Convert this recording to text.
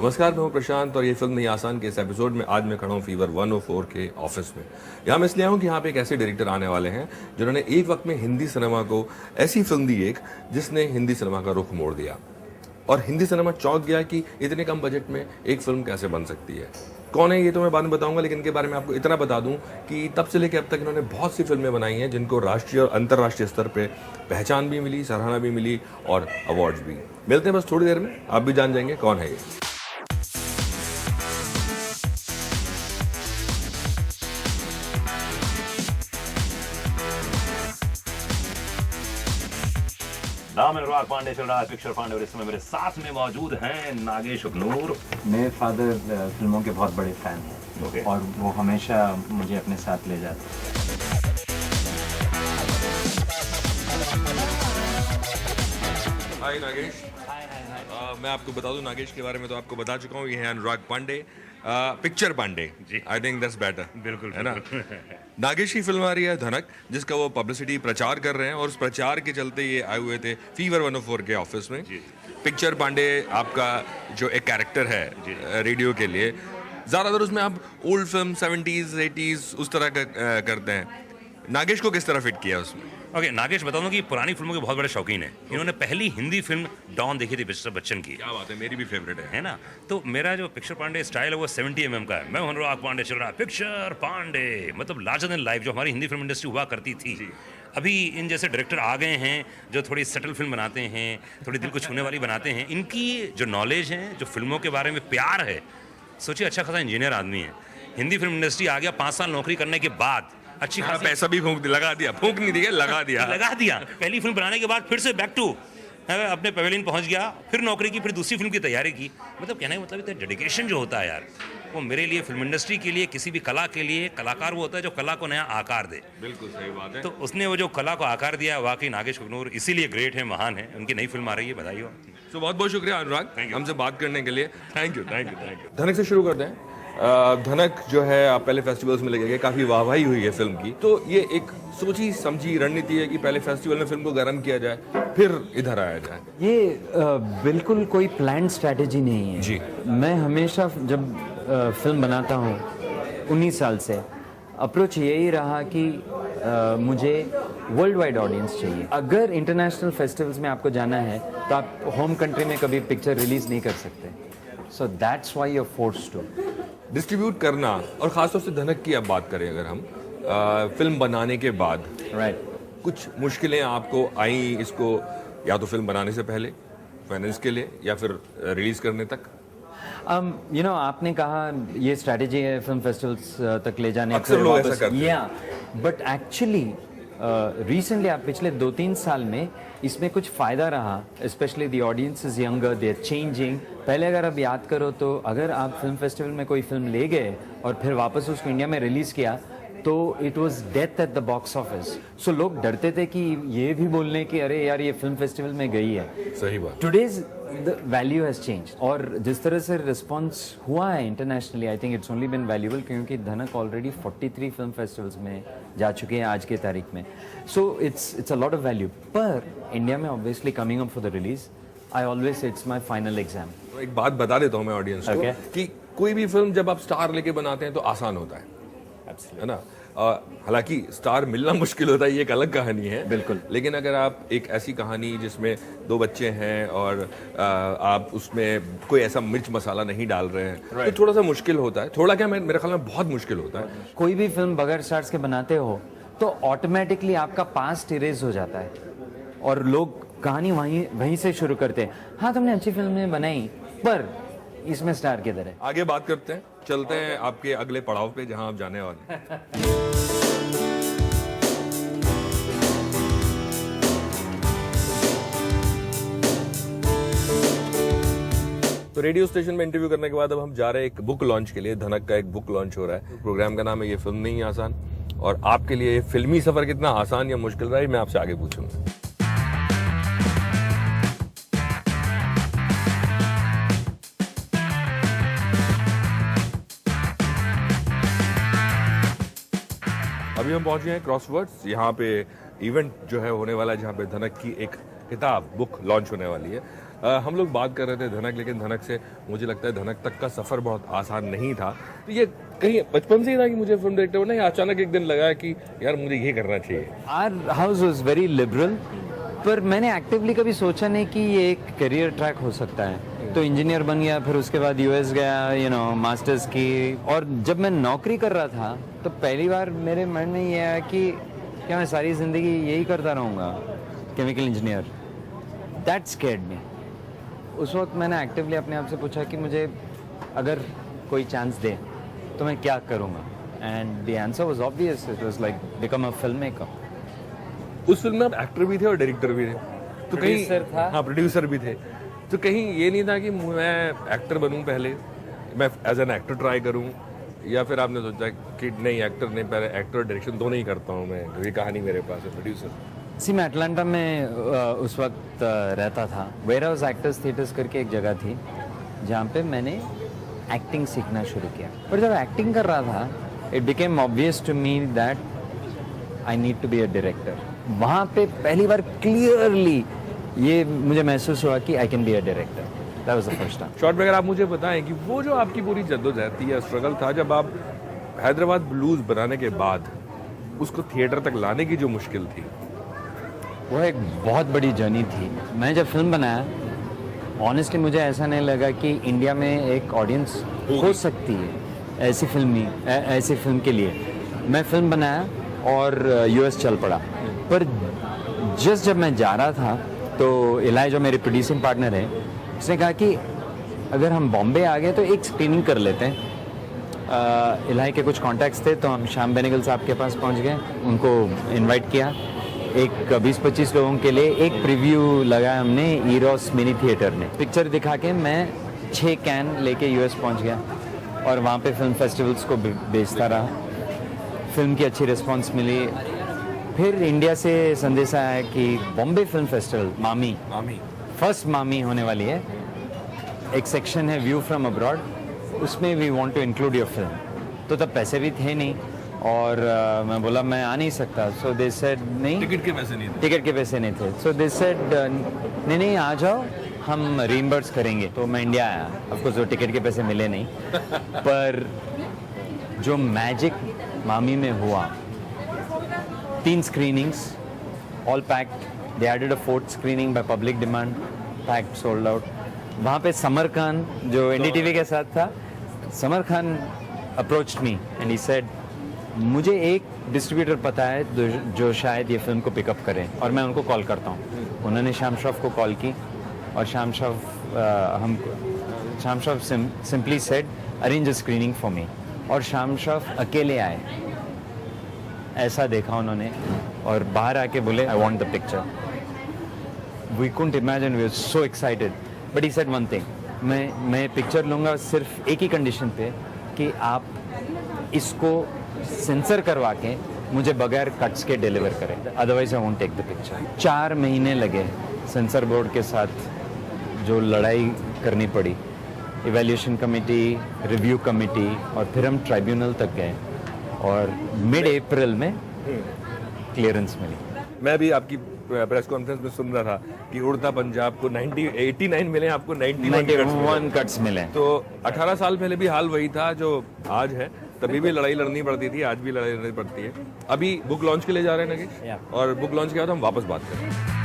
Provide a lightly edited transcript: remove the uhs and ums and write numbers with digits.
नमस्कार, मैं हूं प्रशांत और ये फिल्म नहीं आसान के इस एपिसोड में आज मैं खड़ा हूं फीवर 104 के ऑफिस में। यहाँ मैं इसलिए आया हूं कि यहाँ पे एक ऐसे डायरेक्टर आने वाले हैं जिन्होंने एक वक्त में हिंदी सिनेमा को ऐसी फिल्म दी एक जिसने हिंदी सिनेमा का रुख मोड़ दिया और हिंदी सिनेमा चौंक गया कि इतने कम बजट में एक फिल्म कैसे बन सकती है। कौन है ये तो मैं बाद में बताऊंगा, लेकिन इनके बारे में आपको इतना बता दूं कि तब से लेकर अब तक इन्होंने बहुत सी फिल्में बनाई हैं जिनको राष्ट्रीय और अंतर्राष्ट्रीय स्तर पे पहचान भी मिली, सराहना भी मिली और अवार्ड्स भी। मिलते हैं बस थोड़ी देर में, आप भी जान जाएंगे कौन है ये। नाम अनुराग पांडे चल रहा है पिक्चर पांडे और इस समय मेरे साथ में मौजूद हैं नागेश अग्नूर। मेरे फादर फिल्मों के बहुत बड़े फैन हैं Okay. और वो हमेशा मुझे अपने साथ ले जाते हैं। हाय नागेश। मैं आपको बता दूं नागेश के बारे में तो आपको बता चुका हूँ, ये है Anurag Pandey, picture Pandey. I think that's better. बिल्कुल है ना। नागेश की फिल्म आ रही है धनक, जिसका वो पब्लिसिटी प्रचार कर रहे हैं और उस प्रचार के चलते ये आए हुए थे फीवर 104 के ऑफिस में। पिक्चर पांडे आपका जो एक कैरेक्टर है रेडियो के लिए, ज़्यादातर उसमें आप ओल्ड फिल्म 70s 80s उस तरह का करते हैं। नागेश को किस तरह फिट किया उसमें? ओके, नागेश बता दूं कि पुरानी फिल्मों के बहुत बड़े शौकीन हैं। इन्होंने पहली हिंदी फिल्म डॉन देखी थी मिस्टर बच्चन की। क्या बात है, मेरी भी फेवरेट है ना। तो मेरा जो पिक्चर पांडे स्टाइल है वो 70 mm का है। मैं अनुराग पांडे चल रहा है पिक्चर पांडे, मतलब लार्जर देन लाइफ जो हमारी हिंदी फिल्म इंडस्ट्री हुआ करती थी। अभी इन जैसे डायरेक्टर आ गए हैं जो थोड़ी सटल फिल्म बनाते हैं, थोड़ी दिल को छूने वाली बनाते हैं। इनकी जो नॉलेज है, जो फिल्मों के बारे में प्यार है, सोचिए अच्छा खासा इंजीनियर आदमी है। हिंदी फिल्म इंडस्ट्री आ गया 5 साल नौकरी करने के बाद, अच्छी खासी पैसा भी लगा दिया, फूंक नहीं दिया, लगा दिया। पहली फिल्म बनाने के बाद फिर से बैक टू अपने पवेलियन पहुंच गया, फिर नौकरी की, फिर दूसरी फिल्म की तैयारी की। मतलब कहने का मतलब इतना डेडिकेशन जो होता है यार, वो मेरे लिए फिल्म इंडस्ट्री के लिए, किसी भी कला के लिए, कलाकार वो होता है जो कला को नया आकार दे। बिल्कुल सही बात है। तो उसने वो जो कला को आकार दिया, वाकई नागेश अग्नूर इसीलिए ग्रेट है, महान है। उनकी नई फिल्म आ रही है, बधाई हो। तो बहुत बहुत शुक्रिया अनुराग हमसे बात करने के लिए। Thank you. धनक से शुरू करते हैं। धनक जो है आप पहले फेस्टिवल्स में लेके गए, काफ़ी वाहवाही हुई है फिल्म की। तो ये एक सोची समझी रणनीति है कि पहले फेस्टिवल में फिल्म को गर्म किया जाए फिर इधर आया जाए। ये बिल्कुल कोई प्लान स्ट्रैटेजी नहीं है जी। मैं हमेशा जब फिल्म बनाता हूँ 19 साल से अप्रोच यही रहा कि मुझे वर्ल्ड वाइड ऑडियंस चाहिए। अगर इंटरनेशनल फेस्टिवल्स में आपको जाना है तो आप होम कंट्री में कभी पिक्चर रिलीज नहीं कर सकते। So that's why you are forced to distribute करना। और खासतौर से धनक की अब बात करें अगर हम फिल्म बनाने के बाद, कुछ मुश्किलें आपको आई इसको, या तो फिल्म बनाने से पहले फाइनेंस के लिए या फिर रिलीज करने तक? आपने कहा ये स्ट्रैटेजी है फिल्म फेस्टिवल्स तक ले जाने, अक्सर लोग ऐसा करते हैं। बट एक्चुअली रिसेंटली आप पिछले 2-3 साल में इसमें कुछ फ़ायदा रहा, specially the audience is younger, they are changing. पहले अगर आप याद करो तो अगर आप फिल्म फेस्टिवल में कोई फिल्म ले गए और फिर वापस उसको इंडिया में रिलीज़ किया तो it was death at the box office. So लोग डरते थे कि ये भी बोलने कि अरे यार ये फिल्म फेस्टिवल में गई है। सही बात। Today's the value has change और जिस तरह से रिस्पॉन्स हुआ है internationally, I think it's only been valuable, क्योंकि धनक ऑलरेडी 43 फिल्म फेस्टिवल्स में जा चुके हैं आज के तारीख में। So it's a lot of value. पर इंडिया में obviously coming up for the release, I always say it's my final exam. एक बात बता देता हूँ मैं ऑडियंस को कि कोई भी फिल्म जब आप स्टार लेके बनाते हैं तो आसान होता है ना। हालांकि स्टार मिलना मुश्किल होता है, ये एक अलग कहानी है। बिल्कुल। लेकिन अगर आप एक ऐसी कहानी जिसमें 2 बच्चे हैं और आप उसमें कोई ऐसा मिर्च मसाला नहीं डाल रहे हैं तो थोड़ा सा मुश्किल होता है। थोड़ा क्या, मेरे ख्याल में बहुत मुश्किल होता है। कोई भी फिल्म बगैर स्टार्स के बनाते हो तो ऑटोमेटिकली आपका पास्ट इरेज हो जाता है और लोग कहानी वहीं से शुरू करते हैं। हाँ, तुमने अच्छी फिल्में बनाई पर इसमें स्टार किधर है? आगे बात करते हैं, चलते हैं आपके अगले पड़ाव पे जहां आप जाने वाले हैं। तो रेडियो स्टेशन में इंटरव्यू करने के बाद अब हम जा रहे हैं एक बुक लॉन्च के लिए। धनक का एक बुक लॉन्च हो रहा है। प्रोग्राम का नाम है ये फिल्म नहीं आसान। और आपके लिए फिल्मी सफर कितना आसान या मुश्किल रहा है मैं आपसे आगे पूछूंगा। अभी हम पहुंचे हैं क्रॉसवर्ड्स। यहाँ पे इवेंट जो है होने वाला है जहाँ पे धनक की एक किताब बुक लॉन्च होने वाली है। हम लोग बात कर रहे थे धनक, लेकिन धनक से मुझे लगता है धनक तक का सफ़र बहुत आसान नहीं था। तो ये कहीं बचपन से ही था कि मुझे फिल्म डायरेक्टर बनना, या अचानक एक दिन लगा कि यार मुझे ये करना चाहिए? Our house was very liberal, पर मैंने एक्टिवली कभी सोचा नहीं कि ये एक करियर ट्रैक हो सकता है। तो इंजीनियर बन गया, फिर उसके बाद यूएस गया, मास्टर्स की। और जब मैं नौकरी कर रहा था तो पहली बार मेरे मन में ये आया कि क्या मैं सारी ज़िंदगी यही करता रहूँगा, केमिकल इंजीनियर। दैट स्कैर्ड मी। उस वक्त मैंने एक्टिवली अपने आप से पूछा कि मुझे अगर कोई चांस दे तो मैं क्या करूँगा, and the answer was obvious, it was like become a film maker. उस फिल्म में आप एक्टर भी थे और डायरेक्टर भी थे, तो कहीं Producer था। हाँ, प्रोड्यूसर भी थे। तो कहीं ये नहीं था कि मैं एक्टर बनूं, पहले मैं एज एन एक्टर ट्राई करूं, या फिर आपने सोचा कि नहीं एक्टर नहीं, पहले एक्टर और डायरेक्शन दोनों ही करता हूं मैं, ये कहानी मेरे पास है प्रोड्यूसर? मैं अटलांटा में उस वक्त रहता था। वेयर हाउस एक्टर्स थिएटर्स करके एक जगह थी जहाँ पे मैंने एक्टिंग सीखना शुरू किया। पर जब एक्टिंग कर रहा था, it became obvious to me that I need to be a director. वहाँ पे पहली बार क्लियरली ये मुझे महसूस हुआ कि I can be a director. That was the first time. Short में अगर आप मुझे बताएं कि वो जो आपकी पूरी जद्दोजहद थी या स्ट्रगल था, जब आप हैदराबाद ब्लूज बनाने के बाद उसको थिएटर तक लाने की जो मुश्किल थी। वो एक बहुत बड़ी जर्नी थी। मैं जब फिल्म बनाया, ऑनेस्टली मुझे ऐसा नहीं लगा कि इंडिया में एक ऑडियंस हो सकती है ऐसी फिल्म के लिए। मैं फिल्म बनाया और यूएस चल पड़ा। पर जस्ट जब मैं जा रहा था तो इलाई जो मेरे प्रोड्यूसिंग पार्टनर है, उसने कहा कि अगर हम बॉम्बे आ गए तो एक स्क्रीनिंग कर लेते हैं। इलाई के कुछ कॉन्टैक्ट्स थे, तो हम श्याम बेनेगल साहब के पास पहुंच गए, उनको इनवाइट किया। एक 20-25 लोगों के लिए एक प्रीव्यू लगाया हमने ईरोस मिनी थिएटर में। पिक्चर दिखा के मैं 6 कैन लेके यूएस पहुंच गया और वहाँ पे फिल्म फेस्टिवल्स को बेचता रहा। फिल्म की अच्छी रिस्पांस मिली। फिर इंडिया से संदेश आया कि Bombay film festival MAMI first MAMI होने वाली है, एक सेक्शन है व्यू फ्रॉम अब्रॉड, उसमें we want to include your film. तो तब पैसे भी थे नहीं और मैं बोला मैं आ नहीं सकता। सो दे सेड नहीं, टिकट के पैसे नहीं थे। टिकट के पैसे नहीं थे। सो दे सेड नहीं आ जाओ, हम रीइंबर्स करेंगे। तो मैं इंडिया आया। ऑफकोर्स वो टिकट के पैसे मिले नहीं पर जो मैजिक मामी में हुआ, 3 screenings all packed. They added a 4th screening by public demand, packed, sold out. वहाँ पे समर खान जो एनडीटीवी के साथ था, Samar Khan approached me and he said मुझे एक डिस्ट्रीब्यूटर पता है जो शायद ये फिल्म को पिकअप करें और मैं उनको कॉल करता हूँ। उन्होंने श्याम श्रॉफ को कॉल की और Shyam Shroff simply said arrange a screening for me. और श्याम श्रॉफ अकेले आए, ऐसा देखा उन्होंने और बाहर आके बोले I want the picture. We couldn't imagine, we were so excited. But he said one thing, मैं पिक्चर लूँगा सिर्फ एक ही कंडीशन पे कि आप इसको सेंसर करवा के मुझे बगैर कट्स के डिलीवर करें, otherwise I won't take the picture. 4 महीने लगे सेंसर बोर्ड के साथ, जो लड़ाई करनी पड़ी, इवैल्यूएशन कमेटी, रिव्यू कमेटी, और फिर हम ट्राइब्यूनल तक गए और मिड अप्रैल में क्लियरेंस मिली। मैं भी आपकी प्रेस कॉन्फ्रेंस में सुन रहा था कि उड़ता पंजाब को 89 मिले, आपको 91 कट्स मिले। तो 18 साल पहले भी हाल वही था जो आज है। तभी भी लड़ाई लड़नी पड़ती थी, आज भी लड़ाई लड़नी पड़ती है। अभी बुक लॉन्च के लिए जा रहे हैं नगेश, और बुक लॉन्च के बाद हम वापस बात करें।